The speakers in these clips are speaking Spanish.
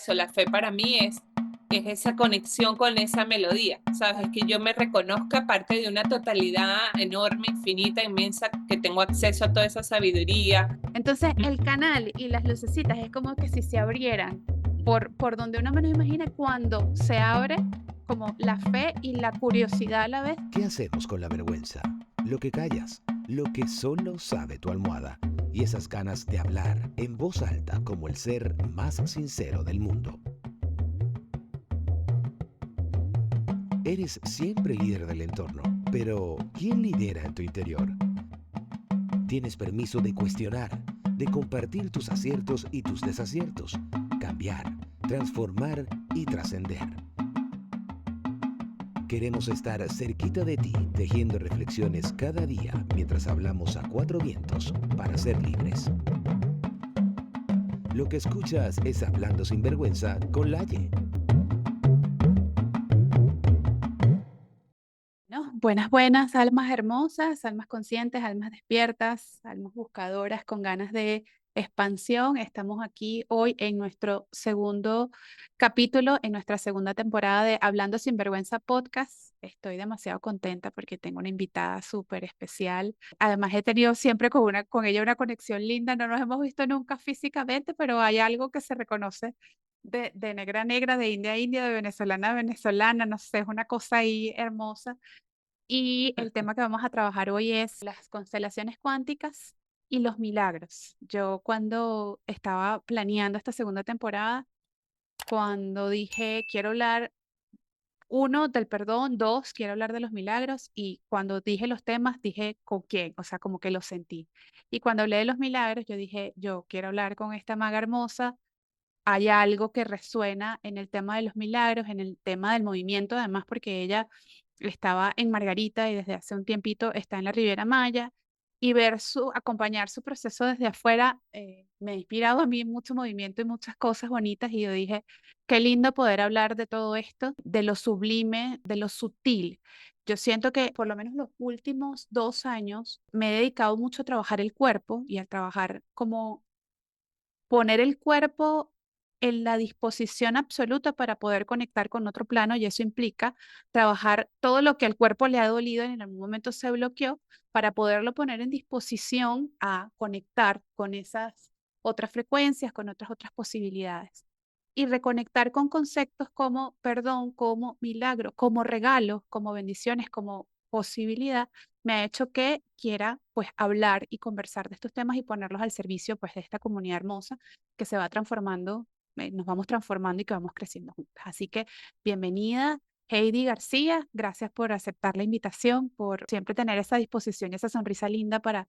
eso, la fe para mí es esa conexión con esa melodía, ¿sabes? Que yo me reconozca parte de una totalidad enorme, infinita, inmensa, que tengo acceso a toda esa sabiduría. Entonces, el canal y las lucecitas es como que si se abrieran por donde uno menos imagina cuando se abre como la fe y la curiosidad a la vez. ¿Qué hacemos con la vergüenza? Lo que callas, lo que solo sabe tu almohada y esas ganas de hablar en voz alta como el ser más sincero del mundo. Eres siempre líder del entorno, pero ¿quién lidera en tu interior? Tienes permiso de cuestionar, de compartir tus aciertos y tus desaciertos, cambiar, transformar y trascender. Queremos estar cerquita de ti, tejiendo reflexiones cada día mientras hablamos a cuatro vientos para ser libres. Lo que escuchas es Hablando sin vergüenza con Laye. ¿No? Buenas, buenas, almas hermosas, almas conscientes, almas despiertas, almas buscadoras con ganas de expansión. Estamos aquí hoy en nuestro segundo capítulo, en nuestra segunda temporada de Hablando sin Vergüenza podcast. Estoy demasiado contenta porque tengo una invitada súper especial. Además, he tenido siempre con ella una conexión linda. No nos hemos visto nunca físicamente, pero hay algo que se reconoce de negra a negra, de india a india, de venezolana a venezolana, no sé, es una cosa ahí hermosa. Y el tema que vamos a trabajar hoy es las constelaciones cuánticas y los milagros. Yo cuando estaba planeando esta segunda temporada, cuando dije quiero hablar, uno, del perdón, dos, quiero hablar de los milagros, y cuando dije los temas, dije con quién, o sea, como que lo sentí. Y cuando hablé de los milagros, yo dije, yo quiero hablar con esta maga hermosa. Hay algo que resuena en el tema de los milagros, en el tema del movimiento, además porque ella estaba en Margarita y desde hace un tiempito está en la Riviera Maya, y acompañar su proceso desde afuera me ha inspirado a mí mucho movimiento y muchas cosas bonitas, y yo dije, qué lindo poder hablar de todo esto, de lo sublime, de lo sutil. Yo siento que por lo menos los últimos 2 años me he dedicado mucho a trabajar el cuerpo y a trabajar como poner el cuerpo en la disposición absoluta para poder conectar con otro plano, y eso implica trabajar todo lo que al cuerpo le ha dolido en algún momento se bloqueó para poderlo poner en disposición a conectar con esas otras frecuencias, con otras posibilidades. Y reconectar con conceptos como perdón, como milagro, como regalo, como bendiciones, como posibilidad, me ha hecho que quiera pues hablar y conversar de estos temas y ponerlos al servicio pues de esta comunidad hermosa que se va transformando, nos vamos transformando y que vamos creciendo juntas. Así que bienvenida, Heidi García, gracias por aceptar la invitación, por siempre tener esa disposición y esa sonrisa linda para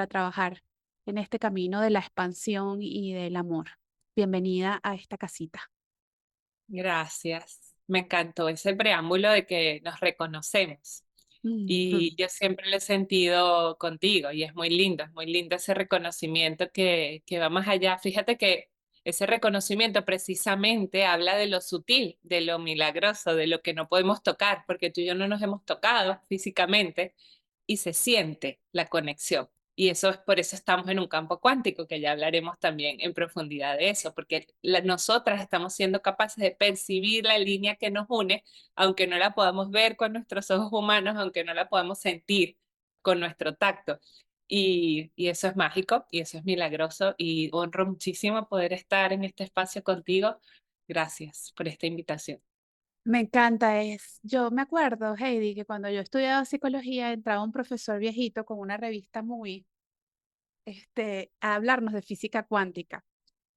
trabajar en este camino de la expansión y del amor. Bienvenida a esta casita. Gracias. Me encantó ese preámbulo de que nos reconocemos. Mm. Y yo siempre lo he sentido contigo y es muy lindo ese reconocimiento que va más allá. Fíjate que ese reconocimiento precisamente habla de lo sutil, de lo milagroso, de lo que no podemos tocar, porque tú y yo no nos hemos tocado físicamente y se siente la conexión. Y eso es por eso estamos en un campo cuántico, que ya hablaremos también en profundidad de eso, porque nosotras estamos siendo capaces de percibir la línea que nos une, aunque no la podamos ver con nuestros ojos humanos, aunque no la podamos sentir con nuestro tacto. Y eso es mágico y eso es milagroso y honro muchísimo poder estar en este espacio contigo. Gracias por esta invitación. Me encanta, yo me acuerdo, Heidi, que cuando yo estudiaba psicología entraba un profesor viejito con una revista muy, a hablarnos de física cuántica.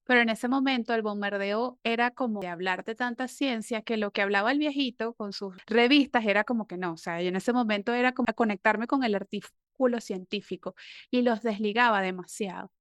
Pero en ese momento el bombardeo era como de hablar de tanta ciencia que lo que hablaba el viejito con sus revistas era como que no, o sea, yo en ese momento era como a conectarme con el artículo científico y los desligaba demasiado.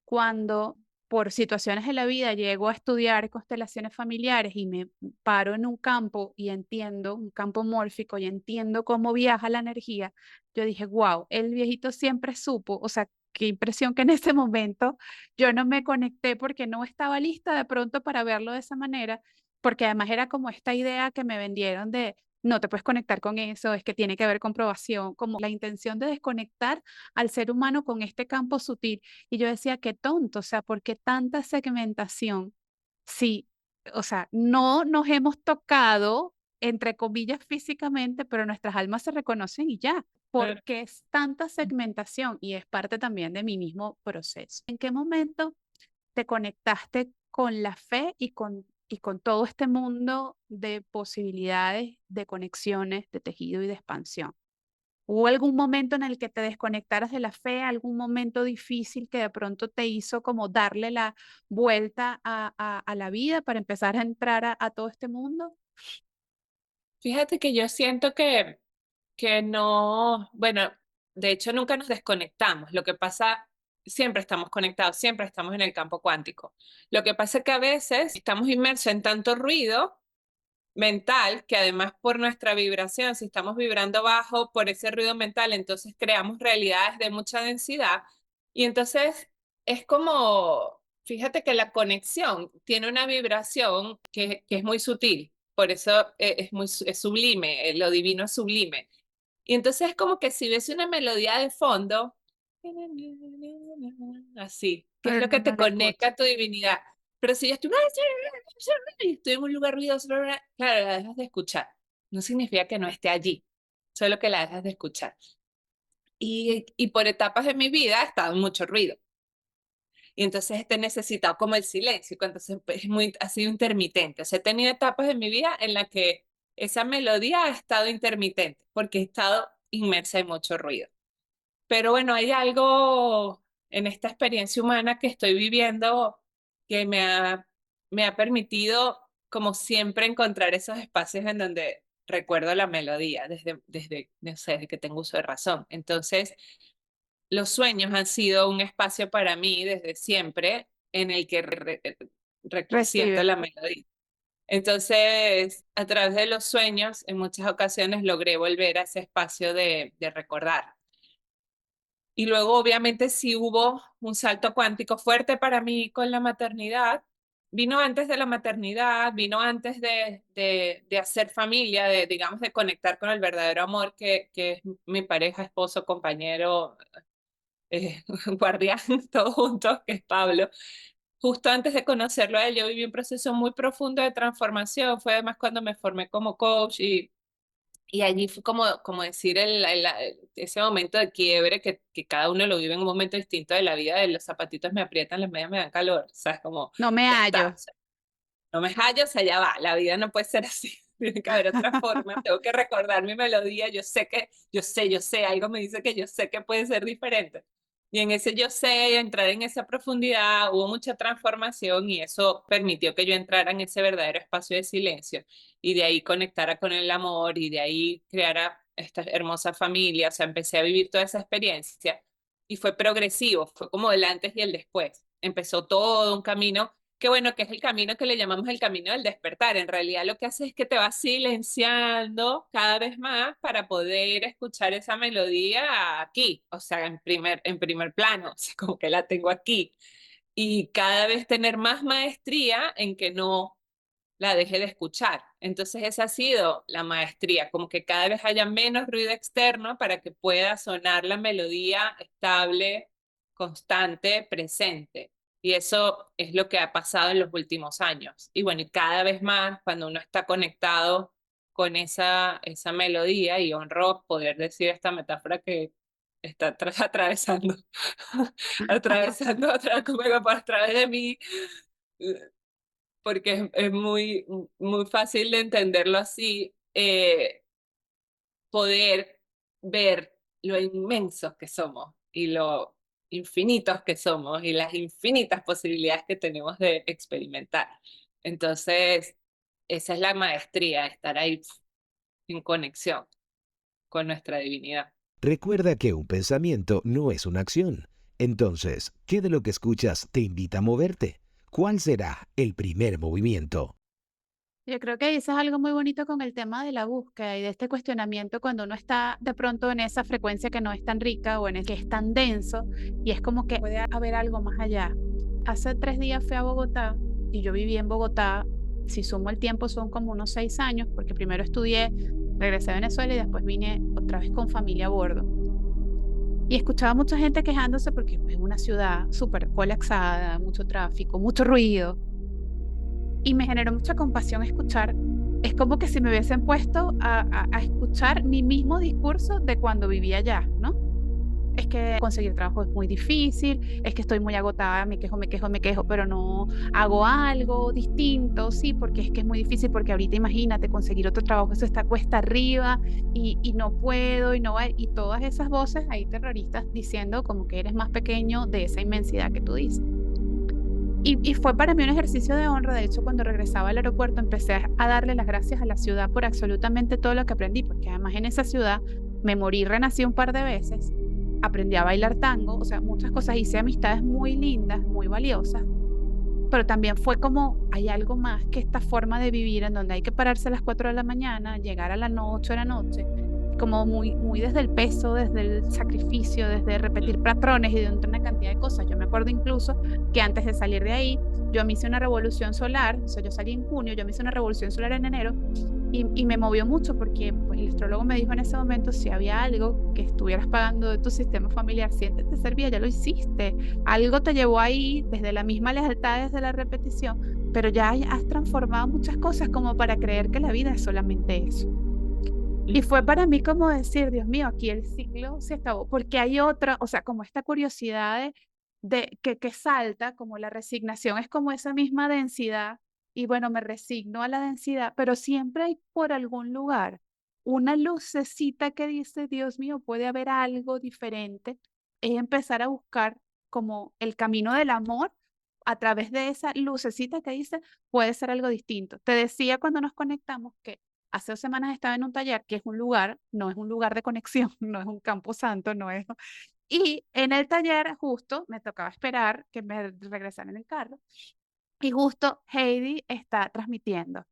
Cuando por situaciones de la vida llego a estudiar constelaciones familiares y me paro en un campo y entiendo, un campo mórfico, y entiendo cómo viaja la energía, yo dije, wow, el viejito siempre supo, o sea, qué impresión que en ese momento yo no me conecté porque no estaba lista de pronto para verlo de esa manera, porque además era como esta idea que me vendieron de no te puedes conectar con eso, es que tiene que haber comprobación, como la intención de desconectar al ser humano con este campo sutil. Y yo decía, qué tonto, o sea, ¿por qué tanta segmentación? Sí, o sea, no nos hemos tocado, entre comillas, físicamente, pero nuestras almas se reconocen y ya, Claro. porque es tanta segmentación y es parte también de mi mismo proceso. ¿En qué momento te conectaste con la fe y con todo este mundo de posibilidades, de conexiones, de tejido y de expansión? ¿Hubo algún momento en el que te desconectaras de la fe, algún momento difícil que de pronto te hizo como darle la vuelta a la vida para empezar a entrar a todo este mundo? Fíjate que yo siento que no, bueno, de hecho nunca nos desconectamos. Lo que pasa, siempre estamos conectados, siempre estamos en el campo cuántico. Lo que pasa es que a veces estamos inmersos en tanto ruido mental, que además por nuestra vibración, si estamos vibrando bajo por ese ruido mental, entonces creamos realidades de mucha densidad. Y entonces es como, fíjate que la conexión tiene una vibración que es muy sutil, por eso es sublime, lo divino es sublime. Y entonces es como que si ves una melodía de fondo, así, que es Pero lo que no te la escucho. conecta a tu divinidad. Pero si yo estoy, y estoy en un lugar ruidoso, claro, la dejas de escuchar. No significa que no esté allí, solo que la dejas de escuchar. Y por etapas de mi vida ha estado en mucho ruido. Y entonces he necesitado como el silencio, entonces pues, ha sido intermitente. O sea, he tenido etapas de mi vida en las que esa melodía ha estado intermitente, porque he estado inmersa en mucho ruido. Pero bueno, hay algo en esta experiencia humana que estoy viviendo que me ha permitido, como siempre, encontrar esos espacios en donde recuerdo la melodía no sé, desde que tengo uso de razón. Entonces, los sueños han sido un espacio para mí desde siempre en el que siento Recibe. la melodía. Entonces, a través de los sueños, en muchas ocasiones logré volver a ese espacio de recordar. Y luego, obviamente, sí hubo un salto cuántico fuerte para mí con la maternidad. Vino antes de la maternidad, vino antes de hacer familia, digamos, de conectar con el verdadero amor que es mi pareja, esposo, compañero, guardián, todos juntos, que es Pablo. Justo antes de conocerlo a él, yo viví un proceso muy profundo de transformación. Fue además cuando me formé como coach y allí fue como decir ese momento de quiebre que cada uno lo vive en un momento distinto de la vida, de los zapatitos me aprietan, las medias me dan calor, ¿sabes? Como, No me ya está, hallo. o sea, no me hallo, o sea, ya va, la vida no puede ser así, tiene que haber otra forma, tengo que recordar mi melodía, yo sé, algo me dice que yo sé que puede ser diferente. Y en ese yo sé, entrar en esa profundidad, hubo mucha transformación y eso permitió que yo entrara en ese verdadero espacio de silencio y de ahí conectara con el amor y de ahí creara esta hermosa familia, o sea, empecé a vivir toda esa experiencia y fue progresivo, fue como el antes y el después. Empezó todo un camino que bueno, que es el camino que le llamamos el camino del despertar. En realidad lo que hace es que te vas silenciando cada vez más para poder escuchar esa melodía aquí, o sea, en primer plano, o sea, como que la tengo aquí. Y cada vez tener más maestría en que no la deje de escuchar. Entonces esa ha sido la maestría, como que cada vez haya menos ruido externo para que pueda sonar la melodía estable, constante, presente. Y eso es lo que ha pasado en los últimos años. Y bueno, y cada vez más cuando uno está conectado con esa melodía, y honro poder decir esta metáfora que está atravesando, atravesando como a través de mí, porque es muy fácil de entenderlo así, poder ver lo inmensos que somos y lo infinitos que somos y las infinitas posibilidades que tenemos de experimentar. Entonces, esa es la maestría, estar ahí en conexión con nuestra divinidad. Recuerda que un pensamiento no es una acción. Entonces, ¿qué de lo que escuchas te invita a moverte? ¿Cuál será el primer movimiento? Yo creo que dices algo muy bonito con el tema de la búsqueda y de este cuestionamiento cuando uno está de pronto en esa frecuencia que no es tan rica o en el que es tan denso y es como que puede haber algo más allá. Hace 3 días fui a Bogotá y yo viví en Bogotá, si sumo el tiempo son como unos 6 años, porque primero estudié, regresé a Venezuela y después vine otra vez con familia a bordo. Y escuchaba mucha gente quejándose porque es una ciudad súper colapsada, mucho tráfico, mucho ruido. y me generó mucha compasión escuchar. Es como que si me hubiesen puesto a escuchar mi mismo discurso de cuando vivía allá, ¿no? Es que conseguir trabajo es muy difícil, es que estoy muy agotada, me quejo, pero no hago algo distinto, sí, porque es que es muy difícil, porque ahorita imagínate conseguir otro trabajo, eso está cuesta arriba y no puedo y no va, y todas esas voces ahí terroristas diciendo como que eres más pequeño de esa inmensidad que tú dices. Y fue para mí un ejercicio de honra. De hecho, cuando regresaba al aeropuerto, empecé a darle las gracias a la ciudad por absolutamente todo lo que aprendí, porque además en esa ciudad me morí, renací un par de veces, aprendí a bailar tango, o sea, muchas cosas, hice amistades muy lindas, muy valiosas, pero también fue como, hay algo más que esta forma de vivir en donde hay que pararse a las 4 de la mañana, llegar a las 8 de la noche, como muy, muy desde el peso, desde el sacrificio, desde repetir patrones y de una cantidad de cosas. Yo me acuerdo incluso que antes de salir de ahí, yo me hice una revolución solar, o sea, yo salí en junio, yo me hice una revolución solar en enero y me movió mucho porque pues, el astrólogo me dijo en ese momento, si había algo que estuvieras pagando de tu sistema familiar, siéntete servía, ya lo hiciste, algo te llevó ahí desde la misma lealtad, desde la repetición, pero ya has transformado muchas cosas como para creer que la vida es solamente eso. Y fue para mí como decir, Dios mío, aquí el ciclo se acabó, porque hay otra, o sea, como esta curiosidad que salta, como la resignación es como esa misma densidad, y bueno, me resigno a la densidad, pero siempre hay por algún lugar una lucecita que dice, Dios mío, puede haber algo diferente, es empezar a buscar como el camino del amor a través de esa lucecita que dice, puede ser algo distinto. Te decía cuando nos conectamos que hace 2 semanas estaba en un taller que es un lugar, no es un lugar de conexión, no es un campo santo, no es. Y en el taller justo me tocaba esperar que me regresaran en el carro y justo Heidi está transmitiendo.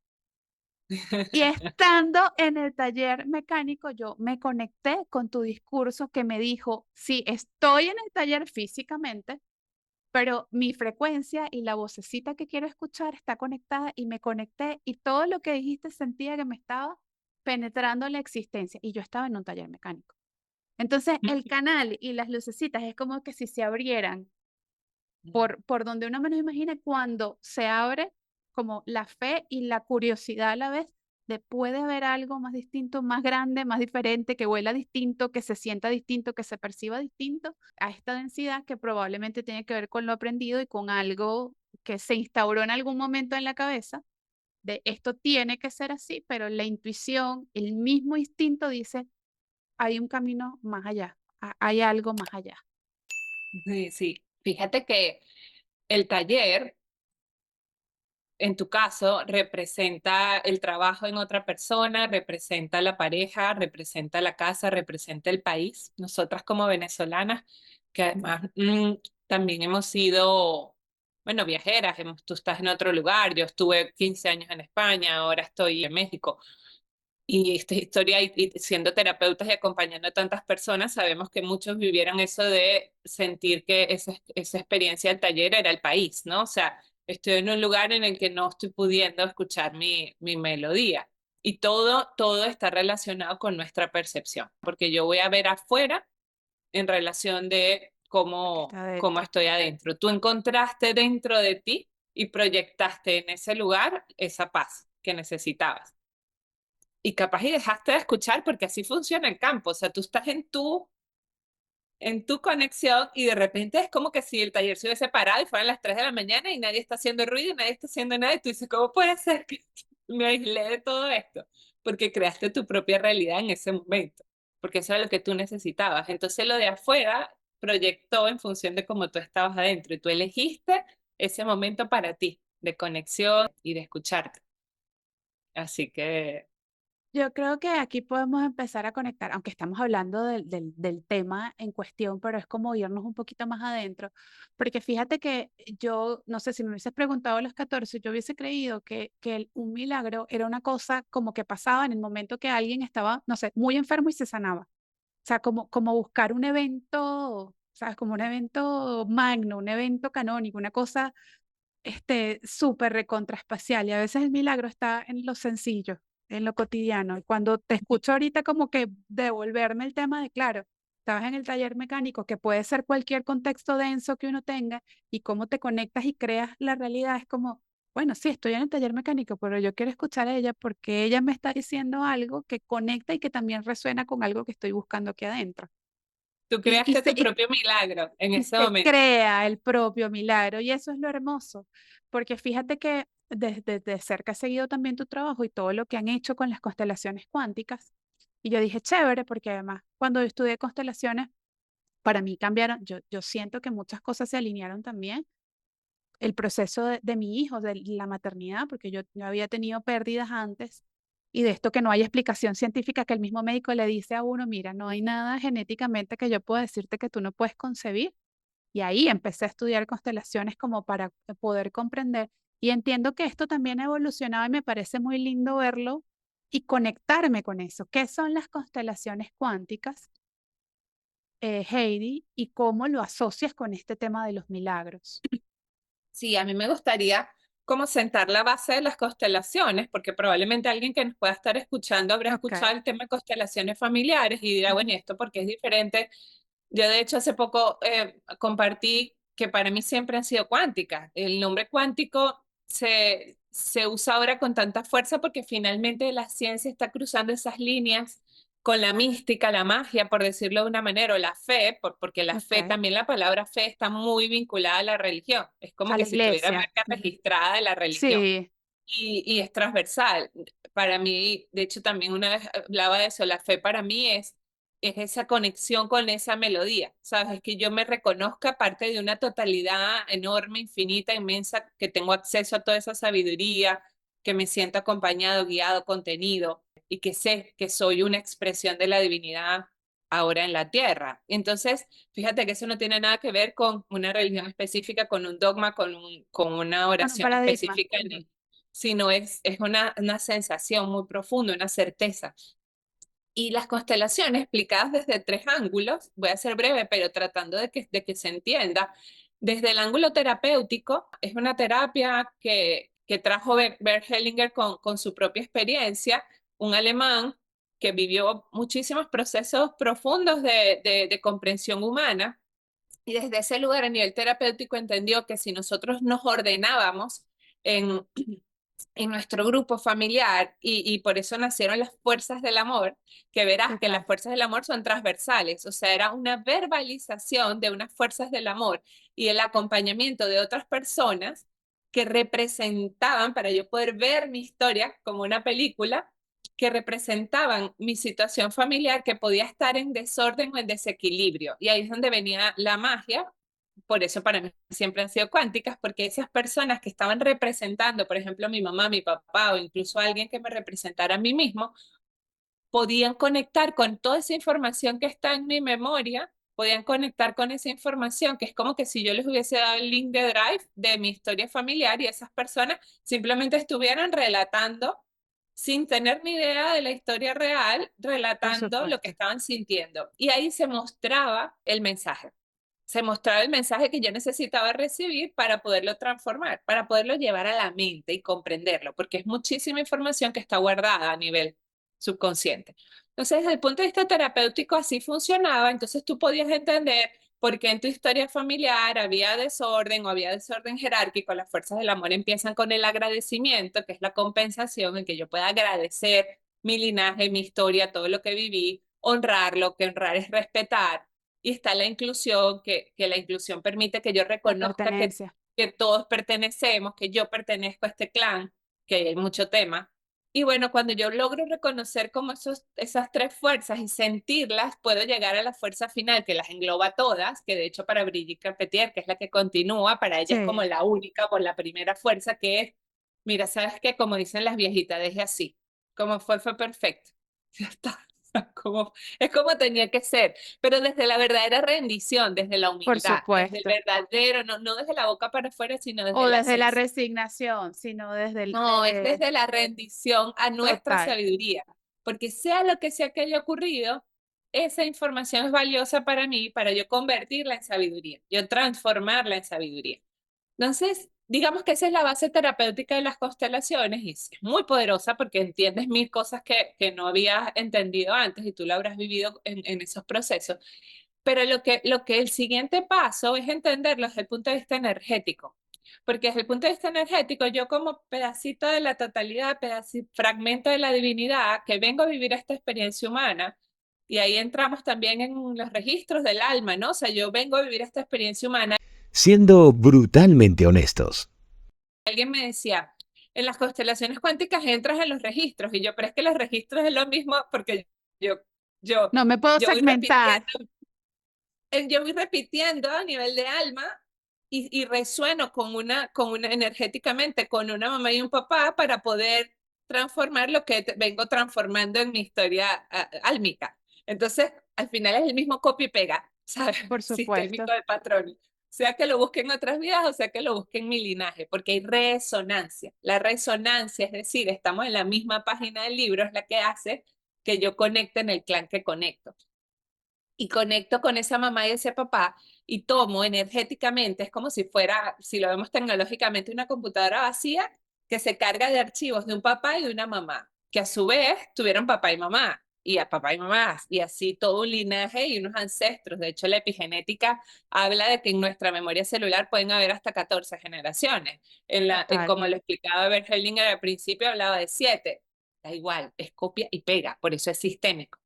Y estando en el taller mecánico, yo me conecté con tu discurso que me dijo, sí, estoy en el taller físicamente, pero mi frecuencia y la vocecita que quiero escuchar está conectada y me conecté y todo lo que dijiste sentía que me estaba penetrando la existencia y yo estaba en un taller mecánico. Entonces el canal y las lucecitas es como que si se abrieran por donde uno menos imagina cuando se abre como la fe y la curiosidad a la vez de puede haber algo más distinto, más grande, más diferente, que huela distinto, que se sienta distinto, que se perciba distinto a esta densidad que probablemente tiene que ver con lo aprendido y con algo que se instauró en algún momento en la cabeza de esto tiene que ser así, pero la intuición, el mismo instinto dice, hay un camino más allá, hay algo más allá. Sí, sí. Fíjate que el taller, en tu caso, representa el trabajo en otra persona, representa la pareja, representa la casa, representa el país. Nosotras como venezolanas, que además también hemos sido, bueno, viajeras, tú estás en otro lugar, yo estuve 15 años en España, ahora estoy en México. Y esta historia, y siendo terapeutas y acompañando a tantas personas, sabemos que muchos vivieron eso de sentir que esa experiencia del taller era el país, ¿no? O sea, estoy en un lugar en el que no estoy pudiendo escuchar mi melodía. Y todo está relacionado con nuestra percepción, porque yo voy a ver afuera en relación de Lo que cómo, está cómo dentro. estoy adentro. Tú encontraste dentro de ti y proyectaste en ese lugar esa paz que necesitabas. Y capaz y dejaste de escuchar porque así funciona el campo. O sea, tú estás en tu conexión y de repente es como que si el taller se hubiese parado y fueran las 3 de la mañana y nadie está haciendo ruido y nadie está haciendo nada y tú dices, ¿cómo puede ser que me aislé de todo esto? Porque creaste tu propia realidad en ese momento, porque eso era lo que tú necesitabas. Entonces lo de afuera proyectó en función de cómo tú estabas adentro y tú elegiste ese momento para ti de conexión y de escucharte. Así que Yo creo que aquí podemos empezar a conectar, aunque estamos hablando del tema en cuestión, pero es como irnos un poquito más adentro, porque fíjate que yo, no sé si me hubieses preguntado a los 14, yo hubiese creído que un milagro era una cosa como que pasaba en el momento que alguien estaba, no sé, muy enfermo y se sanaba. O sea, como buscar un evento, ¿sabes? Como un evento magno, un evento canónico, una cosa súper recontraespacial. Y a veces el milagro está en lo sencillo, en lo cotidiano. Y cuando te escucho ahorita como que devolverme el tema de, claro, estabas en el taller mecánico, que puede ser cualquier contexto denso que uno tenga, y cómo te conectas y creas la realidad, es como, bueno, sí, estoy en el taller mecánico, pero yo quiero escuchar a ella porque ella me está diciendo algo que conecta y que también resuena con algo que estoy buscando aquí adentro. Tú Y, y, creaste se, tu propio milagro en y ese se momento. crea el propio milagro. Y eso es lo hermoso, porque fíjate que desde de cerca he seguido también tu trabajo y todo lo que han hecho con las constelaciones cuánticas. Y yo dije, chévere, porque además cuando yo estudié constelaciones, para mí cambiaron, yo siento que muchas cosas se alinearon también. El proceso de mi hijo, de la maternidad, porque yo había tenido pérdidas antes y de esto que no hay explicación científica, que el mismo médico le dice a uno, mira, no hay nada genéticamente que yo pueda decirte que tú no puedes concebir. Y ahí empecé a estudiar constelaciones como para poder comprender. Y entiendo que esto también ha evolucionado y me parece muy lindo verlo y conectarme con eso. ¿Qué son las constelaciones cuánticas, Heidi, y cómo lo asocias con este tema de los milagros? Sí, a mí me gustaría como sentar la base de las constelaciones, porque probablemente alguien que nos pueda estar escuchando habrá Ok. escuchado el tema de constelaciones familiares y dirá, bueno, Ujú. ¿y esto por qué es diferente? Yo de hecho hace poco compartí que para mí siempre han sido cuánticas. El nombre cuántico se usa ahora con tanta fuerza porque finalmente la ciencia está cruzando esas líneas con la mística, la magia, por decirlo de una manera, o la fe, porque la fe, Ok. también la palabra fe está muy vinculada a la religión. Es como A que la si tuviera iglesia. marca Ujú. registrada de la religión Sí, y es transversal. Para mí, de hecho, también una vez hablaba de eso, la fe para mí es esa conexión con esa melodía, ¿sabes? Es que yo me reconozca parte de una totalidad enorme, infinita, inmensa, que tengo acceso a toda esa sabiduría, que me siento acompañado, guiado, contenido y que sé que soy una expresión de la divinidad ahora en la tierra. Entonces, fíjate que eso no tiene nada que ver con una religión específica, con un dogma, con una con un oración paradigma. específica, Ujú. sino es una sensación muy profunda, una certeza. Y las constelaciones explicadas desde tres ángulos, voy a ser breve, pero tratando de que se entienda. Desde el ángulo terapéutico, es una terapia que trajo Bert Hellinger con su propia experiencia, un alemán que vivió muchísimos procesos profundos de comprensión humana y desde ese lugar a nivel terapéutico entendió que si nosotros nos ordenábamos en, en nuestro grupo familiar y por eso nacieron las fuerzas del amor, que verás que las Total. fuerzas del amor son transversales, o sea, era una verbalización de unas fuerzas del amor y el acompañamiento de otras personas que representaban, para yo poder ver mi historia como una película, que representaban mi situación familiar que podía estar en desorden o en desequilibrio. Y ahí es donde venía la magia. Por eso para mí siempre han sido cuánticas, porque esas personas que estaban representando, por ejemplo, mi mamá, mi papá o incluso alguien que me representara a mí mismo, podían conectar con toda esa información que está en mi memoria, podían conectar con esa información, que es como que si yo les hubiese dado el link de Drive de mi historia familiar y esas personas simplemente estuvieran relatando sin tener ni idea de la historia real, Por relatando lo que supuesto. estaban sintiendo. Y ahí se mostraba el mensaje. Se mostraba el mensaje que yo necesitaba recibir para poderlo transformar, para poderlo llevar a la mente y comprenderlo, porque es muchísima información que está guardada a nivel subconsciente. Entonces, desde el punto de vista terapéutico, así funcionaba. Entonces, tú podías entender por qué en tu historia familiar había desorden o había desorden jerárquico. Las fuerzas del amor empiezan con el agradecimiento, que es la compensación, en que yo pueda agradecer mi linaje, mi historia, todo lo que viví, honrarlo, que honrar es respetar. Y está la inclusión, que la inclusión permite que yo La reconozca pertenencia. que todos pertenecemos, que yo pertenezco a este clan, que hay mucho tema. Y bueno, cuando yo logro reconocer como esas tres fuerzas y sentirlas, puedo llegar a la fuerza final que las engloba todas, que de hecho para Brigitte Carpentier, que es la que continúa, para ella es como Sí, la única, por la primera fuerza que es, mira, ¿sabes qué? Como dicen las viejitas, deje así, como fue perfecto. Ya está. Como, es como tenía que ser, pero desde la verdadera rendición, desde la por humildad, desde el supuesto. verdadero, no desde la boca para afuera, sino O desde la desde la esencia. resignación, sino desde el No, es desde la rendición a nuestra total. sabiduría, porque sea lo que sea que haya ocurrido, esa información es valiosa para mí, para yo convertirla en sabiduría, yo transformarla en sabiduría. Entonces, digamos que esa es la base terapéutica de las constelaciones y es muy poderosa porque entiendes mil cosas que no habías entendido antes y tú lo habrás vivido en esos procesos. Pero lo que el siguiente paso es entenderlo desde el punto de vista energético. porque desde el punto de vista energético, yo como pedacito de la totalidad, fragmento de la divinidad, que vengo a vivir esta experiencia humana, y ahí entramos también en los registros del alma, ¿no? O sea, yo vengo a vivir esta experiencia humana. Siendo brutalmente honestos. Alguien me decía, en las constelaciones cuánticas entras en los registros, y yo, pero es que los registros es lo mismo porque yo, yo, No me puedo yo voy segmentar. repitiendo yo voy repitiendo a nivel de alma y resueno con una energéticamente con una mamá y un papá para poder transformar lo que vengo transformando en mi historia álmica. Entonces, al final es el mismo copia y pega, ¿sabes? Por Sistémico supuesto. de patrones. Sea que lo busquen en otras vidas o sea que lo busquen en mi linaje, porque hay resonancia. La resonancia, es decir, estamos en la misma página del libro, es la que hace que yo conecte en el clan que conecto y conecto con esa mamá y ese papá y tomo energéticamente, es como si fuera, si lo vemos tecnológicamente, una computadora vacía que se carga de archivos de un papá y de una mamá, que a su vez tuvieron papá y mamá, y a papá y mamá, y así todo un linaje y unos ancestros. De hecho, la epigenética habla de que en nuestra memoria celular pueden haber hasta 14 generaciones. Total. Como lo explicaba Bert Hellinger al principio, hablaba de 7. Da igual, es copia y pega, por eso es sistémico.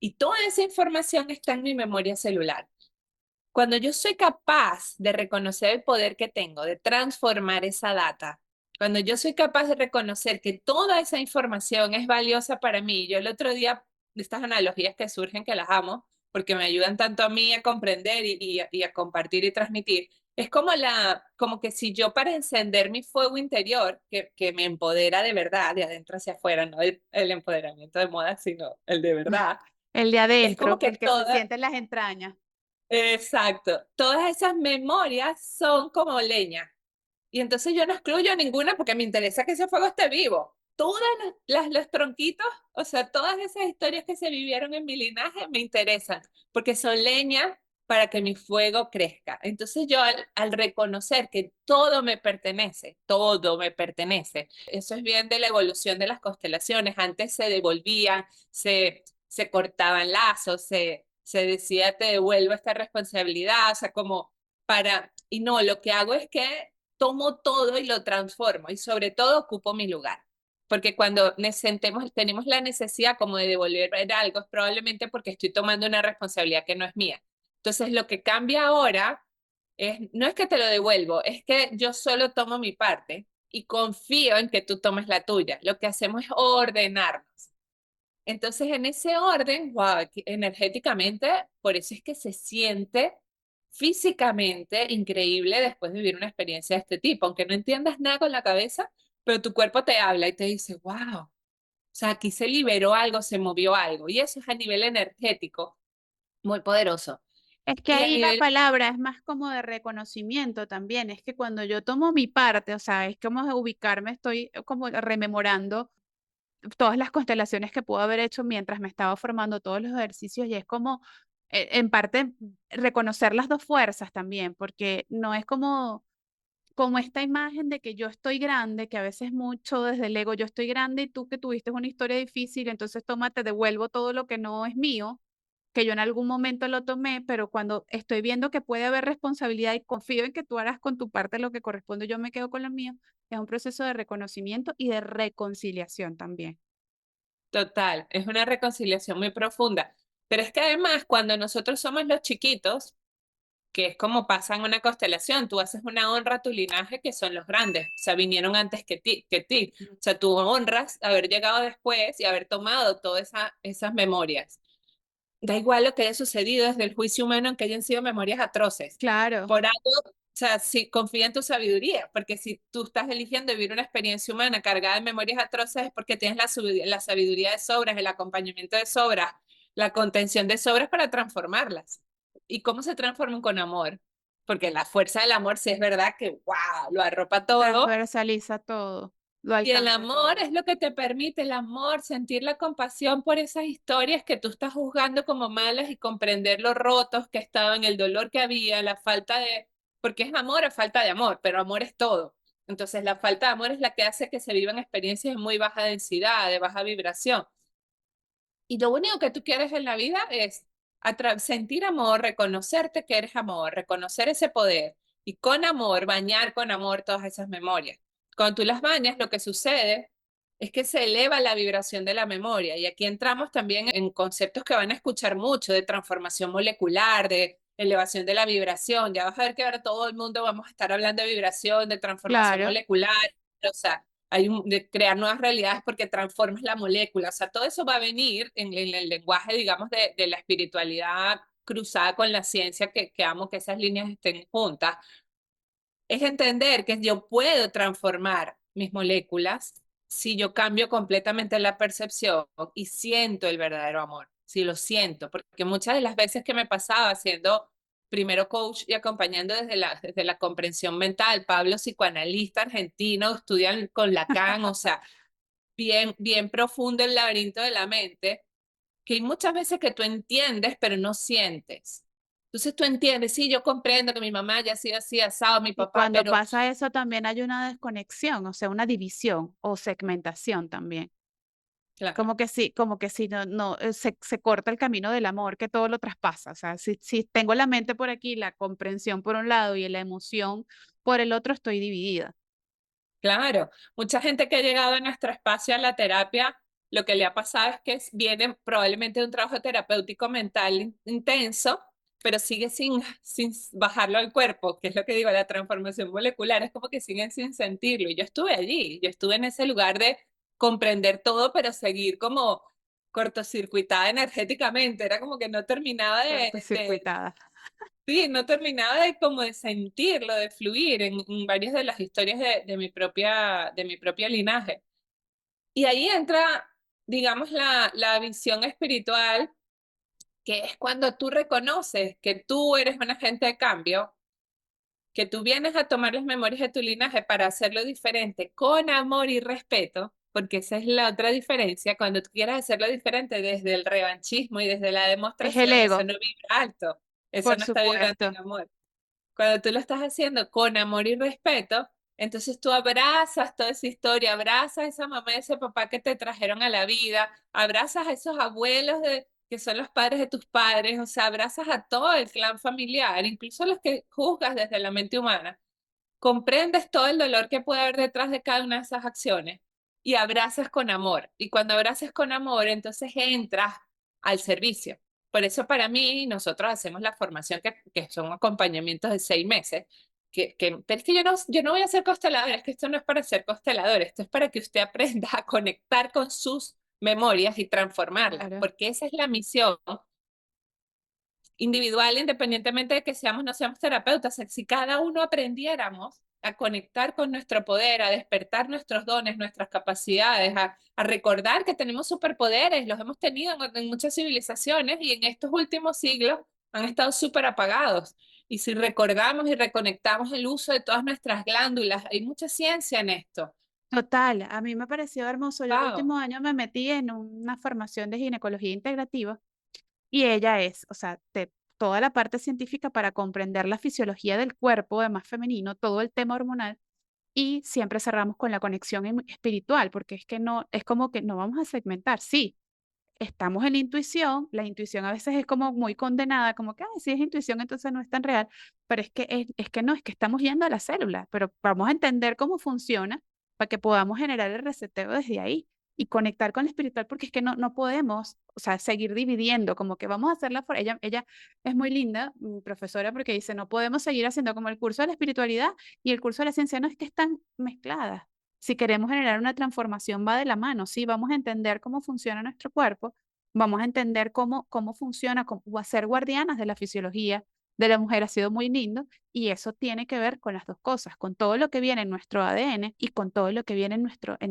Y toda esa información está en mi memoria celular. Cuando yo soy capaz de reconocer el poder que tengo, de transformar esa data, cuando yo soy capaz de reconocer que toda esa información es valiosa para mí, yo el otro día, estas analogías que surgen, que las amo, porque me ayudan tanto a mí a comprender y a compartir y transmitir, es como, como que si yo para encender mi fuego interior, que me empodera de verdad, de adentro hacia afuera, no el empoderamiento de moda, sino el de verdad, El de es como adentro, que el que se toda, siente en las entrañas. exacto, todas esas memorias son como leña. Y entonces yo no excluyo ninguna porque me interesa que ese fuego esté vivo. Todas los tronquitos, o sea, todas esas historias que se vivieron en mi linaje me interesan porque son leña para que mi fuego crezca. Entonces yo al reconocer que todo me pertenece, eso es bien de la evolución de las constelaciones. Antes se devolvían, se cortaban lazos, se decía te devuelvo esta responsabilidad, o sea, como y no, lo que hago es que tomo todo y lo transformo y sobre todo ocupo mi lugar. Porque cuando tenemos la necesidad como de devolver algo, es probablemente porque estoy tomando una responsabilidad que no es mía. Entonces, lo que cambia ahora no es que te lo devuelvo, es que yo solo tomo mi parte y confío en que tú tomes la tuya. Lo que hacemos es ordenarnos. Entonces, en ese orden, wow, energéticamente, por eso es que se siente físicamente increíble después de vivir una experiencia de este tipo, aunque no entiendas nada con la cabeza, pero tu cuerpo te habla y te dice, wow, o sea, aquí se liberó algo, se movió algo, y eso es a nivel energético muy poderoso. Es que Y a ahí la nivel, palabra es más como de reconocimiento también. Es que cuando yo tomo mi parte, o sea, es como de ubicarme, estoy como rememorando todas las constelaciones que pude haber hecho mientras me estaba formando todos los ejercicios y es como, en parte, reconocer las dos fuerzas también, porque no es como esta imagen de que yo estoy grande, que a veces mucho desde el ego, yo estoy grande y tú que tuviste una historia difícil, entonces toma, te devuelvo todo lo que no es mío, que yo en algún momento lo tomé, pero cuando estoy viendo que puede haber responsabilidad y confío en que tú harás con tu parte lo que corresponde, yo me quedo con lo mío, es un proceso de reconocimiento y de reconciliación también. total, es una reconciliación muy profunda. Pero es que además, cuando nosotros somos los chiquitos, que es como pasa en una constelación, tú haces una honra a tu linaje que son los grandes, o sea, vinieron antes que ti. O sea, tú honras haber llegado después y haber tomado todas esas memorias. Da igual lo que haya sucedido desde el juicio humano, aunque hayan sido memorias atroces. Claro, Por algo, o sea, si confía en tu sabiduría, porque si tú estás eligiendo vivir una experiencia humana cargada de memorias atroces es porque tienes la sabiduría de sobras, el acompañamiento de sobras, la contención de sobras para transformarlas. ¿Y cómo se transforman con amor? Porque la fuerza del amor sí es verdad que, wow, lo arropa todo. transversaliza todo, lo Y el alcanza amor todo. es lo que te permite, el amor, sentir la compasión por esas historias que tú estás juzgando como malas y comprender los rotos que estaban, el dolor que había, la falta de, porque es amor o falta de amor, pero amor es todo. Entonces la falta de amor es la que hace que se vivan experiencias de muy baja densidad, de baja vibración. Y lo único que tú quieres en la vida es sentir amor, reconocerte que eres amor, reconocer ese poder y con amor, bañar con amor todas esas memorias. Cuando tú las bañas, lo que sucede es que se eleva la vibración de la memoria. Y aquí entramos también en conceptos que van a escuchar mucho de transformación molecular, de elevación de la vibración. Ya vas a ver que ahora todo el mundo vamos a estar hablando de vibración, de transformación Claro, molecular, o sea, de crear nuevas realidades porque transformas la molécula. O sea, todo eso va a venir en el lenguaje, digamos, de la espiritualidad cruzada con la ciencia, que amo que esas líneas estén juntas. Es entender que yo puedo transformar mis moléculas si yo cambio completamente la percepción y siento el verdadero amor, si lo siento, porque muchas de las veces que me pasaba siendo primero coach y acompañando desde la comprensión mental, Pablo, psicoanalista argentino, estudian con Lacan, o sea, bien profundo el laberinto de la mente, que hay muchas veces que tú entiendes, pero no sientes. Entonces tú entiendes, sí, yo comprendo que mi mamá ya ha sido así, asado, mi y papá, cuando pero pasa eso también hay una desconexión, o sea, una división o segmentación también. claro, Como que si se corta el camino del amor que todo lo traspasa. O sea, si tengo la mente por aquí, la comprensión por un lado y la emoción por el otro, estoy dividida. claro. Mucha gente que ha llegado a nuestro espacio a la terapia, lo que le ha pasado es que viene probablemente de un trabajo terapéutico mental intenso, pero sigue sin bajarlo al cuerpo, que es lo que digo, la transformación molecular, es como que siguen sin sentirlo. Y yo estuve allí, yo estuve en ese lugar de comprender todo, pero seguir como cortocircuitada energéticamente, era como que no terminaba Cortocircuitada. sí, no terminaba de como de sentirlo, de fluir en varias de las historias de mi propia linaje. Y ahí entra, digamos, la visión espiritual, que es cuando tú reconoces que tú eres un agente de cambio, que tú vienes a tomar las memorias de tu linaje para hacerlo diferente con amor y respeto, porque esa es la otra diferencia. Cuando tú quieras hacerlo diferente desde el revanchismo y desde la Es el demostración, eso ego, no vibra alto, eso por no está vibrando supuesto. en amor. Cuando tú lo estás haciendo con amor y respeto, entonces tú abrazas toda esa historia, abrazas a esa mamá y ese papá que te trajeron a la vida, abrazas a esos abuelos que son los padres de tus padres, o sea, abrazas a todo el clan familiar, incluso los que juzgas desde la mente humana. Comprendes todo el dolor que puede haber detrás de cada una de esas acciones y abrazas con amor. Y cuando abrazas con amor, entonces entras al servicio. Por eso para mí, nosotros hacemos la formación que son acompañamientos de 6 meses, pero es que yo no voy a ser constelador, es que esto no es para ser constelador, esto es para que usted aprenda a conectar con sus memorias y transformarlas, Claro. porque esa es la misión individual, independientemente de que seamos o no seamos terapeutas. Si cada uno aprendiéramos a conectar con nuestro poder, a despertar nuestros dones, nuestras capacidades, a recordar que tenemos superpoderes, los hemos tenido en muchas civilizaciones y en estos últimos siglos han estado súper apagados. Y si recordamos y reconectamos el uso de todas nuestras glándulas, hay mucha ciencia en esto. Total, a mí me pareció hermoso. Yo el Wow, último año me metí en una formación de ginecología integrativa y ella es, o sea, toda la parte científica para comprender la fisiología del cuerpo, además femenino, todo el tema hormonal. Y siempre cerramos con la conexión espiritual, porque es que no, es como que no vamos a segmentar. Sí, estamos en la intuición a veces es como muy condenada, como que, ay, si es intuición, entonces no es tan real, pero es que no, es que estamos yendo a la célula, pero vamos a entender cómo funciona para que podamos generar el reseteo desde ahí y conectar con lo espiritual, porque es que no podemos, o sea, seguir dividiendo, como que vamos a hacerla, ella es muy linda, mi profesora, porque dice, no podemos seguir haciendo como el curso de la espiritualidad y el curso de la ciencia, no es que están mezcladas. Si queremos generar una transformación, va de la mano, sí, vamos a entender cómo funciona nuestro cuerpo, vamos a entender cómo funciona, o a ser guardianas de la fisiología de la mujer ha sido muy lindo y eso tiene que ver con las dos cosas, con todo lo que viene en nuestro ADN y con todo lo que viene en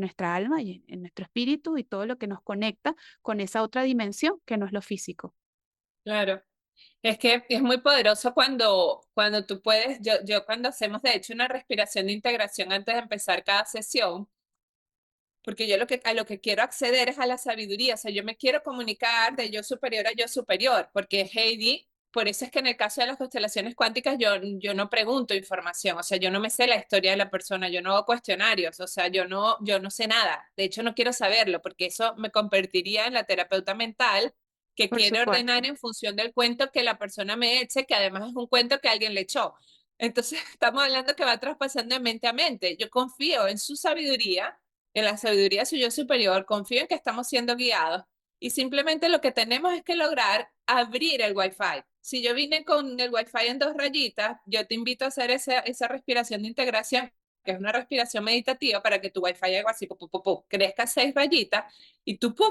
nuestra alma y en nuestro espíritu y todo lo que nos conecta con esa otra dimensión que no es lo físico. claro. Es que es muy poderoso cuando tú puedes, yo cuando hacemos de hecho una respiración de integración antes de empezar cada sesión, porque yo a lo que quiero acceder es a la sabiduría, o sea, yo me quiero comunicar de yo superior a yo superior, porque Heidi, por eso es que en el caso de las constelaciones cuánticas yo no pregunto información, o sea, yo no me sé la historia de la persona, yo no hago cuestionarios, o sea, yo no sé nada, de hecho no quiero saberlo, porque eso me convertiría en la terapeuta mental que Por quiere ordenar supuesto. en función del cuento que la persona me eche, que además es un cuento que alguien le echó. Entonces, estamos hablando que va traspasando de mente a mente. Yo confío en su sabiduría, en la sabiduría de su yo superior, confío en que estamos siendo guiados y simplemente lo que tenemos es que lograr abrir el Wi-Fi. Si yo vine con el Wi-Fi en 2 rayitas, yo te invito a hacer esa respiración de integración, que es una respiración meditativa para que tu Wi-Fi haga así, pu, pu, pu, pu, crezca 6 rayitas y tú pu,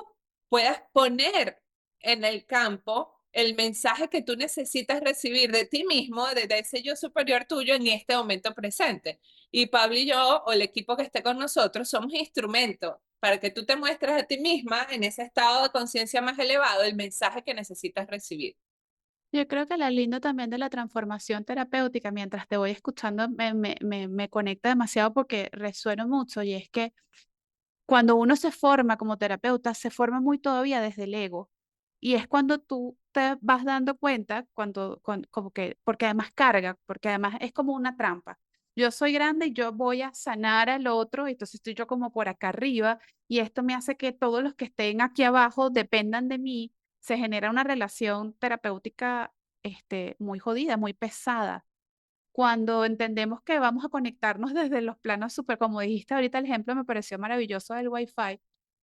puedas poner en el campo el mensaje que tú necesitas recibir de ti mismo, de ese yo superior tuyo en este momento presente. Y Pablo y yo, o el equipo que esté con nosotros, somos instrumentos para que tú te muestres a ti misma en ese estado de conciencia más elevado el mensaje que necesitas recibir. Yo creo que lo lindo también de la transformación terapéutica, mientras te voy escuchando, me conecta demasiado porque resueno mucho y es que cuando uno se forma como terapeuta, se forma muy todavía desde el ego. Y es cuando tú te vas dando cuenta, como que, porque además carga, porque además es como una trampa. Yo soy grande y yo voy a sanar al otro, y entonces estoy yo como por acá arriba, y esto me hace que todos los que estén aquí abajo dependan de mí. Se genera una relación terapéutica, muy jodida, muy pesada cuando entendemos que vamos a conectarnos desde los planos super, como dijiste ahorita, el ejemplo me pareció maravilloso del Wi-Fi.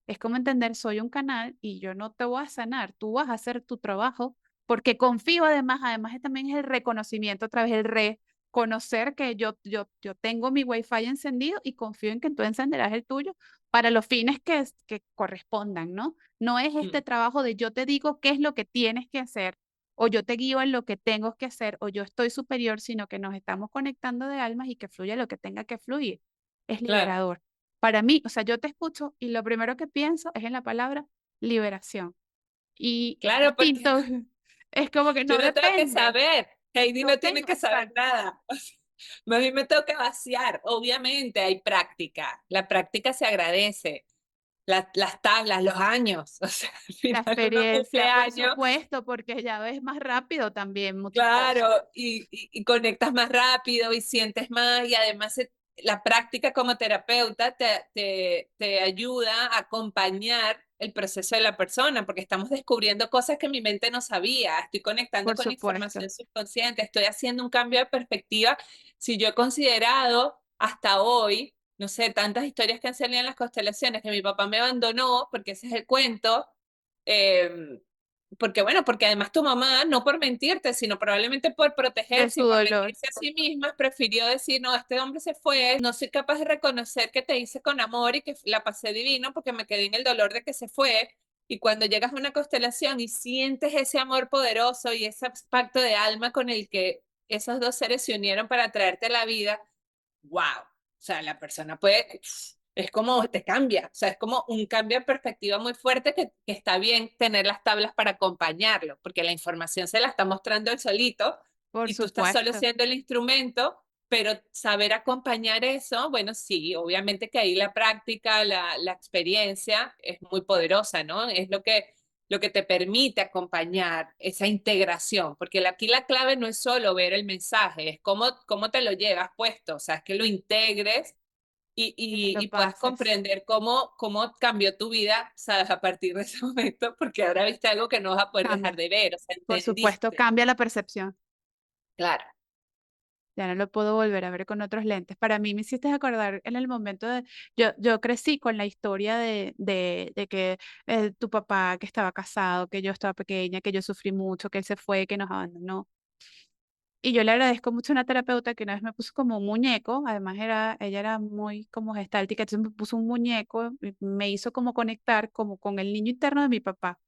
Es como entender, soy un canal y yo no te voy a sanar, tú vas a hacer tu trabajo, porque confío además también es el reconocimiento a través del reconocer que yo tengo mi Wi-Fi encendido y confío en que tú encenderás el tuyo para los fines que correspondan, ¿no? No es este Mm. trabajo de yo te digo qué es lo que tienes que hacer o yo te guío en lo que tengo que hacer, o yo estoy superior, sino que nos estamos conectando de almas y que fluya lo que tenga que fluir. Es Claro, liberador. Para mí, o sea, yo te escucho y lo primero que pienso es en la palabra liberación. Y es claro, porque distinto, es como que yo no no tengo que depende, saber, Heidi no no tiene tengo, que saber exacto, nada. A mí me tengo que vaciar. Obviamente hay práctica. La práctica se agradece. Las tablas, los años. O sea, al la final uno cumple experiencia, por años. supuesto, porque ya ves más rápido también muchas Claro, cosas, y conectas más rápido y sientes más y además la práctica como terapeuta te ayuda a acompañar el proceso de la persona porque estamos descubriendo cosas que mi mente no sabía, estoy conectando por con supuesto, información subconsciente, estoy haciendo un cambio de perspectiva. Si yo he considerado hasta hoy, no sé, tantas historias que han salido en las constelaciones, que mi papá me abandonó, porque ese es el cuento. Porque bueno, porque además tu mamá, no por mentirte, sino probablemente por de protegerse su y por dolor, mentirse a sí misma, prefirió decir, no, este hombre se fue, no soy capaz de reconocer que te hice con amor y que la pasé divino porque me quedé en el dolor de que se fue. Y cuando llegas a una constelación y sientes ese amor poderoso y ese pacto de alma con el que esos dos seres se unieron para traerte a la vida, wow. O sea, la persona puede, es como te cambia, o sea, es como un cambio de perspectiva muy fuerte que está bien tener las tablas para acompañarlo, porque la información se la está mostrando él solito por y tú estás solo supuesto. siendo el instrumento, pero saber acompañar eso, bueno, sí, obviamente que ahí la práctica, la experiencia es muy poderosa, ¿no? Es lo que te permite acompañar esa integración, porque aquí la clave no es solo ver el mensaje, es cómo te lo llevas puesto, o sea, es que lo integres Y que lo y puedas pases. comprender cómo cambió tu vida, ¿sabes? A partir de ese momento, porque ahora viste algo que no vas a poder dejar Cambia. de ver, o sea, Por supuesto, entendiste. cambia la percepción. Claro. Ya no lo puedo volver a ver con otros lentes. Para mí me hiciste acordar en el momento de, yo crecí con la historia de que tu papá que estaba casado, que yo estaba pequeña, que yo sufrí mucho, que él se fue, que nos abandonó. Y yo le agradezco mucho a una terapeuta que una vez me puso como un muñeco, además ella era muy como gestáltica, entonces me puso un muñeco, y me hizo como conectar como con el niño interno de mi papá.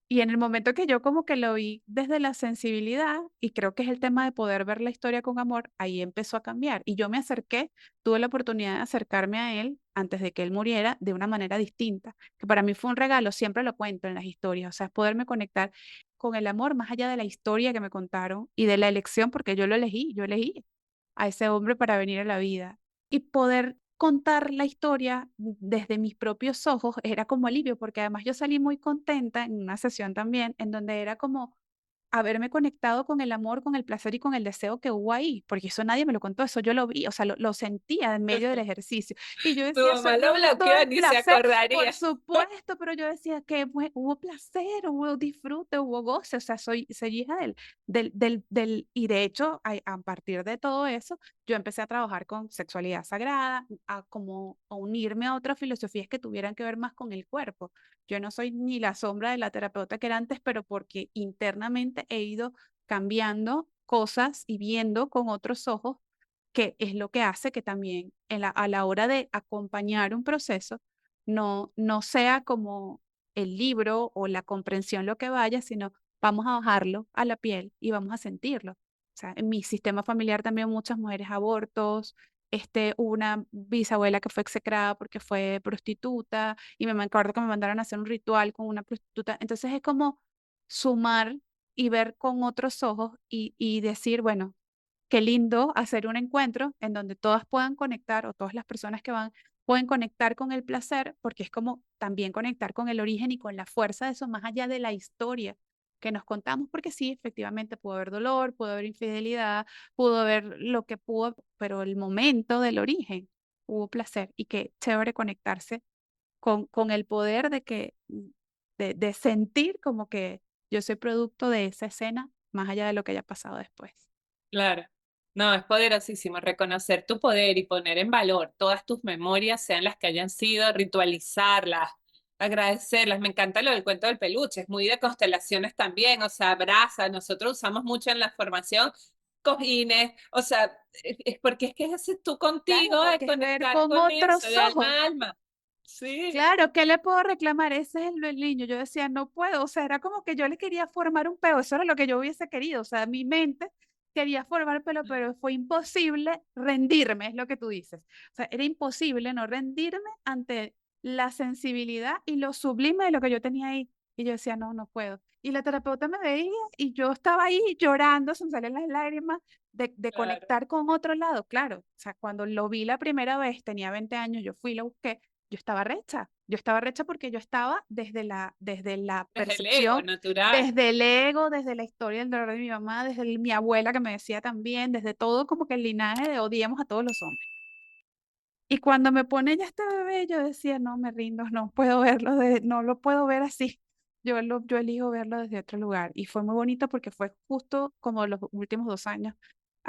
Y en el momento que yo como que lo vi desde la sensibilidad, y creo que es el tema de poder ver la historia con amor, ahí empezó a cambiar. Y yo me acerqué, tuve la oportunidad de acercarme a él antes de que él muriera de una manera distinta, que para mí fue un regalo, siempre lo cuento en las historias, o sea, es poderme conectar con el amor más allá de la historia que me contaron y de la elección, porque yo lo elegí, yo elegí a ese hombre para venir a la vida y poder contar la historia desde mis propios ojos era como alivio, porque además yo salí muy contenta en una sesión también, en donde era como haberme conectado con el amor, con el placer y con el deseo que hubo ahí, porque eso nadie me lo contó, eso yo lo vi, o sea, lo sentía en medio del ejercicio. Y yo Tu decía, eso mamá lo no es todo bloqueó, el ni se placer, por acordaría. supuesto, pero yo decía que hubo placer, hubo disfrute, hubo goce, o sea, soy hija y de hecho, a partir de todo eso, yo empecé a trabajar con sexualidad sagrada, a unirme a otras filosofías que tuvieran que ver más con el cuerpo. Yo no soy ni la sombra de la terapeuta que era antes, pero porque internamente he ido cambiando cosas y viendo con otros ojos, que es lo que hace que también a la hora de acompañar un proceso, no sea como el libro o la comprensión lo que vaya, sino vamos a bajarlo a la piel y vamos a sentirlo. O sea, en mi sistema familiar también muchas mujeres abortos, hubo una bisabuela que fue execrada porque fue prostituta y me acuerdo que me mandaron a hacer un ritual con una prostituta. Entonces es como sumar y ver con otros ojos y decir, bueno, qué lindo hacer un encuentro en donde todas puedan conectar o todas las personas que van pueden conectar con el placer, porque es como también conectar con el origen y con la fuerza de eso, más allá de la historia que nos contamos, porque sí, efectivamente pudo haber dolor, pudo haber infidelidad, pudo haber lo que pudo, pero el momento del origen hubo placer y qué chévere conectarse con el poder de de sentir como que yo soy producto de esa escena, más allá de lo que haya pasado después. Claro. No, es poderosísimo reconocer tu poder y poner en valor todas tus memorias, sean las que hayan sido, ritualizarlas, agradecerlas. Me encanta lo del cuento del peluche, es muy de constelaciones también, o sea, abraza. Nosotros usamos mucho en la formación cojines, o sea, es porque es que haces tú Claro, contigo de porque es ver conectar con con eso, otros de ojos. alma a alma. Sí, Claro, ¿qué le puedo reclamar? Ese es el niño. Yo decía, no puedo. O sea, era como que yo le quería formar un pelo. Eso era lo que yo hubiese querido. O sea, mi mente quería formar pelo, pero fue imposible rendirme, es lo que tú dices. O sea, era imposible no rendirme ante la sensibilidad y lo sublime de lo que yo tenía ahí. Y yo decía, no, no puedo. Y la terapeuta me veía y yo estaba ahí llorando, se me salían las lágrimas de claro. conectar con otro lado. Claro, o sea, cuando lo vi la primera vez, tenía 20 años, yo fui y lo busqué. Yo estaba recha porque yo estaba desde la Es el ego percepción, natural. desde el ego, desde la historia del dolor de mi mamá, desde mi abuela que me decía también, desde todo como que el linaje de odiamos a todos los hombres. Y cuando me pone ya este bebé, yo decía, no, me rindo, no puedo verlo, no lo puedo ver así. Yo elijo verlo desde otro lugar. Y fue muy bonito porque fue justo como los últimos 2 años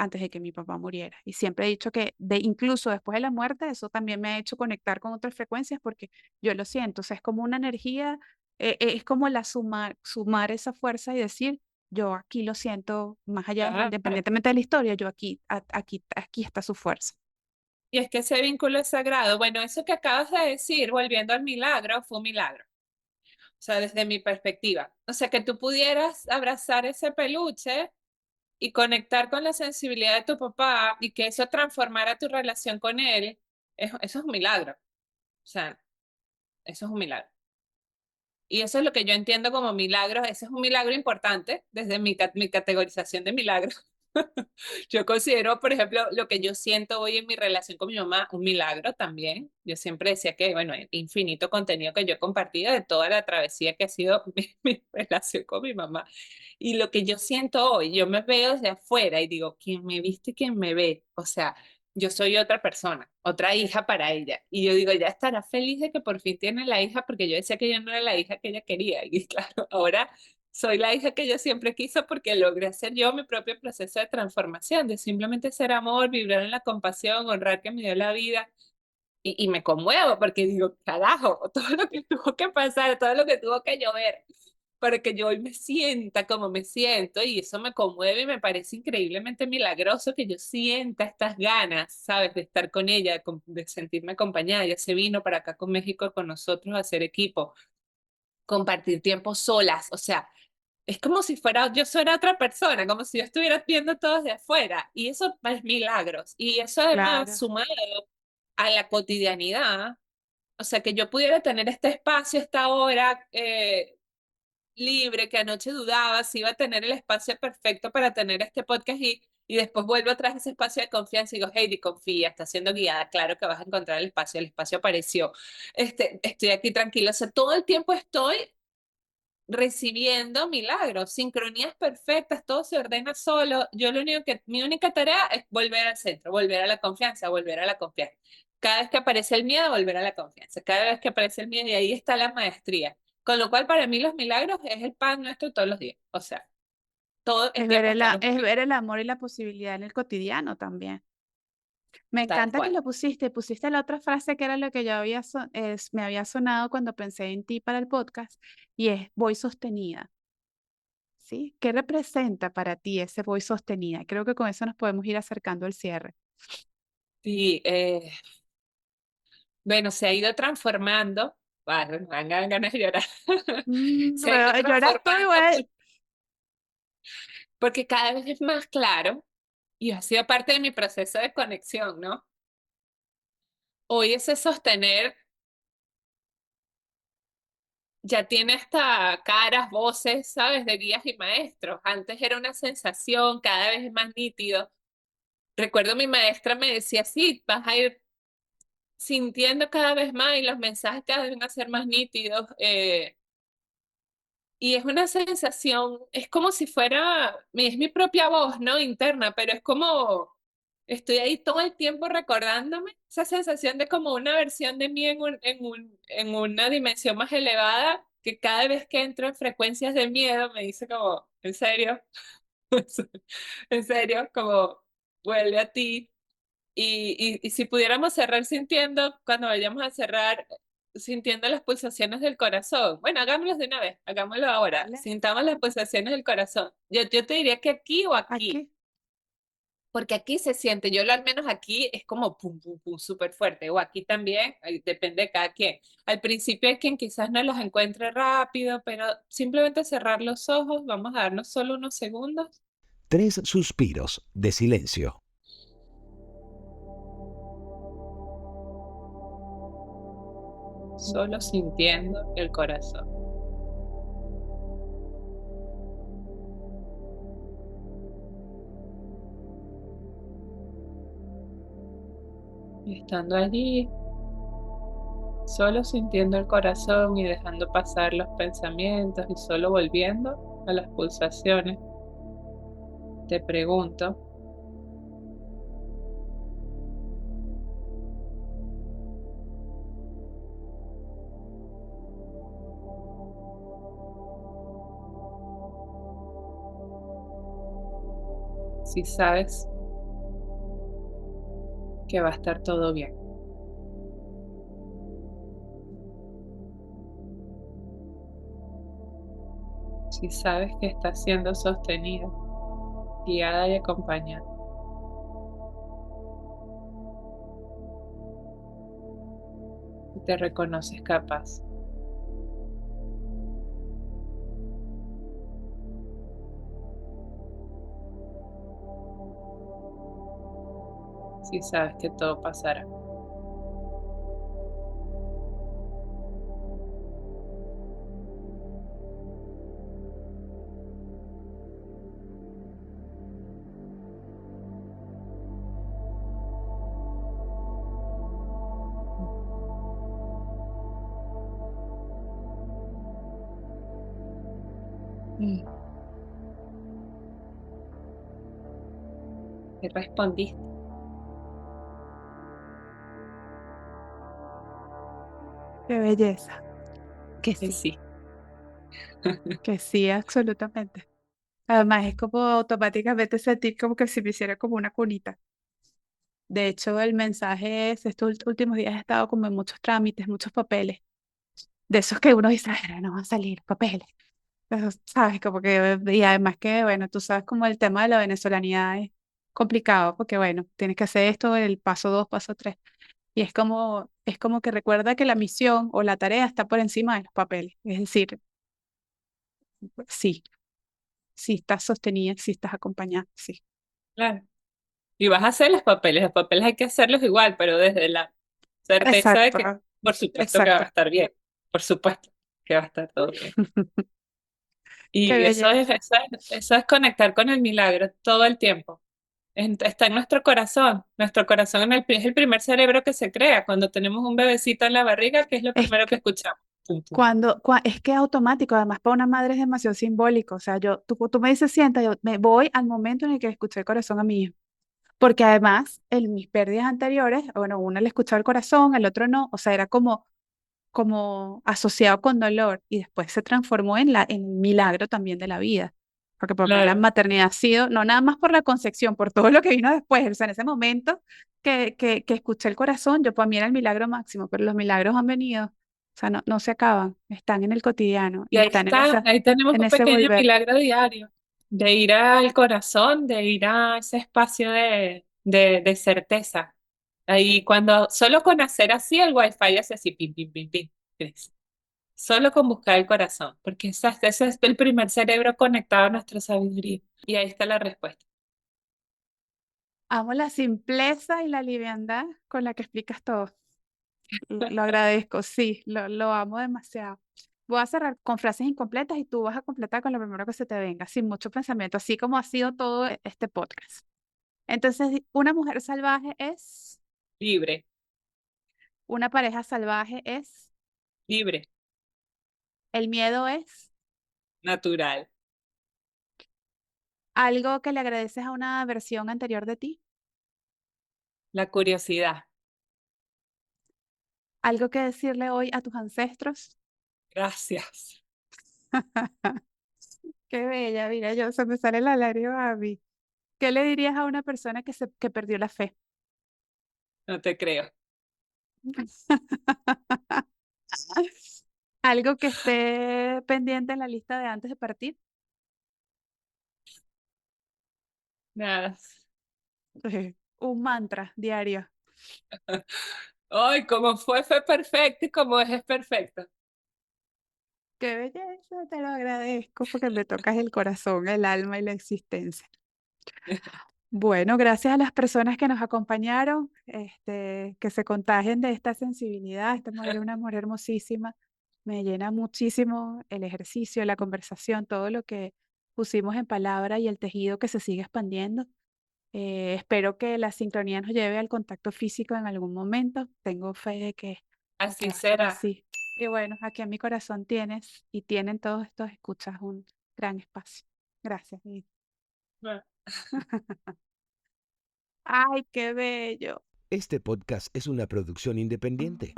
antes de que mi papá muriera. Y siempre he dicho que incluso después de la muerte, eso también me ha hecho conectar con otras frecuencias porque yo lo siento. O sea, es como una energía, es como sumar esa fuerza y decir, yo aquí lo siento, más allá, Claro. independientemente de la historia, yo aquí está su fuerza. Y es que ese vínculo es sagrado. Bueno, eso que acabas de decir, volviendo al milagro, fue un milagro. O sea, desde mi perspectiva. O sea, que tú pudieras abrazar ese peluche y conectar con la sensibilidad de tu papá y que eso transformara tu relación con él, eso es un milagro. O sea, eso es un milagro. Y eso es lo que yo entiendo como milagros. Ese es un milagro importante desde mi categorización de milagros. Yo considero, por ejemplo, lo que yo siento hoy en mi relación con mi mamá un milagro también. Yo siempre decía que, bueno, el infinito contenido que yo he compartido de toda la travesía que ha sido mi relación con mi mamá. Y lo que yo siento hoy, yo me veo desde afuera y digo, ¿quién me viste, quién me ve? O sea, yo soy otra persona, otra hija para ella. Y yo digo, ya estará feliz de que por fin tiene la hija, porque yo decía que yo no era la hija que ella quería. Y claro, ahora soy la hija que ella siempre quiso porque logré hacer yo mi propio proceso de transformación, de simplemente ser amor, vibrar en la compasión, honrar que me dio la vida. Y me conmuevo porque digo, carajo, todo lo que tuvo que pasar, todo lo que tuvo que llover para que yo hoy me sienta como me siento y eso me conmueve y me parece increíblemente milagroso que yo sienta estas ganas, ¿sabes? De estar con ella, de sentirme acompañada. Ella se vino para acá con México con nosotros a hacer equipo, compartir tiempo solas, o sea, es como si fuera, yo fuera otra persona, como si yo estuviera viendo todo desde afuera. Y eso es milagros. Y eso además, Claro. sumado a la cotidianidad, o sea, que yo pudiera tener este espacio, esta hora libre, que anoche dudaba si iba a tener el espacio perfecto para tener este podcast y después vuelvo atrás a ese espacio de confianza y digo, Heidi, confía, está siendo guiada, claro que vas a encontrar el espacio apareció. Estoy aquí tranquila, o sea, todo el tiempo estoy recibiendo milagros, sincronías perfectas, todo se ordena solo. Yo mi única tarea es volver al centro, volver a la confianza, volver a la confianza. Cada vez que aparece el miedo, volver a la confianza. Cada vez que aparece el miedo, y ahí está la maestría. Con lo cual, para mí, los milagros es el pan nuestro todos los días. O sea, todo el tiempo están los Es milagros, ver el amor y la posibilidad en el cotidiano también. Me tal encanta que cual. lo pusiste la otra frase que era lo que yo me había sonado cuando pensé en ti para el podcast y es voy sostenida, ¿sí? ¿Qué representa para ti ese voy sostenida? Creo que con eso nos podemos ir acercando al cierre. Sí, bueno, se ha ido transformando. Bueno, me dan ganas de llorar. Se ha ido Lloras tú transformando igual. porque cada vez es más claro y ha sido parte de mi proceso de conexión, ¿no? Hoy ese sostener ya tiene hasta caras, voces, ¿sabes? De guías y maestros. Antes era una sensación, cada vez es más nítido. Recuerdo mi maestra me decía, sí, vas a ir sintiendo cada vez más y los mensajes cada vez van a ser más nítidos. Y es una sensación, es como si fuera, es mi propia voz, ¿no? Interna, pero es como, estoy ahí todo el tiempo recordándome esa sensación de como una versión de mí en una dimensión más elevada, que cada vez que entro en frecuencias de miedo me dice como, ¿en serio? ¿En serio? Como, vuelve a ti. Y si pudiéramos cerrar sintiendo, cuando vayamos a cerrar, sintiendo las pulsaciones del corazón. Bueno, hagámoslo de una vez, hagámoslo ahora. Dale, Sintamos las pulsaciones del corazón. Yo te diría que aquí o aquí, aquí. porque aquí se siente, yo al menos aquí es como pum, pum, pum, súper fuerte, o aquí también, depende de cada quien. Al principio hay quien quizás no los encuentre rápido, pero simplemente cerrar los ojos, vamos a darnos solo unos segundos, 3 suspiros de silencio. solo sintiendo el corazón. Y estando allí, solo sintiendo el corazón y dejando pasar los pensamientos y solo volviendo a las pulsaciones, te pregunto si sabes que va a estar todo bien, si sabes que estás siendo sostenida, guiada y acompañada, y te reconoces capaz, si sabes que todo pasará. Mm. Y respondiste Qué belleza. que sí. Que sí, absolutamente. Además, es como automáticamente sentir como que si me hiciera como una cunita. De hecho, el mensaje es, estos últimos días he estado como en muchos trámites, muchos papeles, de esos que uno dice, "Ay, no van a salir papeles". Pero, ¿sabes? Como que, y además que, bueno, tú sabes como el tema de la venezolanidad es complicado, porque bueno, tienes que hacer esto, el paso dos, paso tres. Y es como que recuerda que la misión o la tarea está por encima de los papeles. Es decir, sí, sí estás sostenida, sí estás acompañada, sí. Claro. Y vas a hacer los papeles hay que hacerlos igual, pero desde la certeza de Exacto, que, por supuesto que va a exacto. estar bien, por supuesto que va a estar todo bien. Qué Y belleza. eso es conectar con el milagro todo el tiempo. Está en nuestro corazón. Nuestro corazón es el primer cerebro que se crea. Cuando tenemos un bebecito en la barriga, ¿qué es lo Es primero que que, escuchamos? Pum, pum. Es que automático, además para una madre es demasiado simbólico. O sea, tú me dices, sienta, yo me voy al momento en el que escuché el corazón a mi hijo. Porque además, en mis pérdidas anteriores, bueno, uno le escuchaba el corazón, el otro no. O sea, era como asociado con dolor y después se transformó en un milagro también de la vida. Porque para mí la Claro. maternidad ha sido, no nada más por la concepción, por todo lo que vino después. O sea, en ese momento que escuché el corazón, yo para mí era el milagro máximo, pero los milagros han venido, o sea, no se acaban, están en el cotidiano Y y ahí están está, ahí tenemos en un ese pequeño volver. milagro diario de ir al corazón, de ir a ese espacio de certeza. Ahí cuando, solo con hacer así, el wifi hace así, pim, pim, pim, pim, crece. Solo con buscar el corazón, porque ese es el primer cerebro conectado a nuestra sabiduría. Y ahí está la respuesta. Amo la simpleza y la liviandad con la que explicas todo. Lo agradezco, sí, lo amo demasiado. Voy a cerrar con frases incompletas y tú vas a completar con lo primero que se te venga, sin mucho pensamiento, así como ha sido todo este podcast. Entonces, una mujer salvaje es, Libre, una pareja salvaje es, libre, el miedo es, natural, algo que le agradeces a una versión anterior de ti, la curiosidad. algo que decirle hoy a tus ancestros. Gracias. Qué bella, mira, se me sale la lágrima a mí. ¿Qué le dirías a una persona que perdió la fe? No te creo. Algo que esté pendiente en la lista de antes de partir. Nada. Un mantra diario. Ay, como fue perfecto y como es perfecto. Qué belleza, te lo agradezco porque me tocas el corazón, el alma y la existencia. Bueno, gracias a las personas que nos acompañaron, que se contagien de esta sensibilidad. Esta mujer es una mujer hermosísima. Me llena muchísimo el ejercicio, la conversación, todo lo que pusimos en palabra y el tejido que se sigue expandiendo. Espero que la sincronía nos lleve al contacto físico en algún momento. Tengo fe de que Así va a ser será. así. Y bueno, aquí en mi corazón tienes y tienen todos estos escuchas un gran espacio. Gracias. Liz. Bueno. Ay, qué bello. Este podcast es una producción independiente.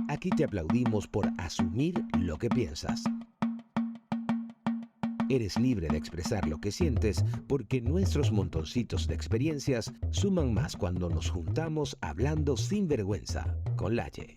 Aquí te aplaudimos por asumir lo que piensas. Eres libre de expresar lo que sientes porque nuestros montoncitos de experiencias suman más cuando nos juntamos hablando sin vergüenza con Laye.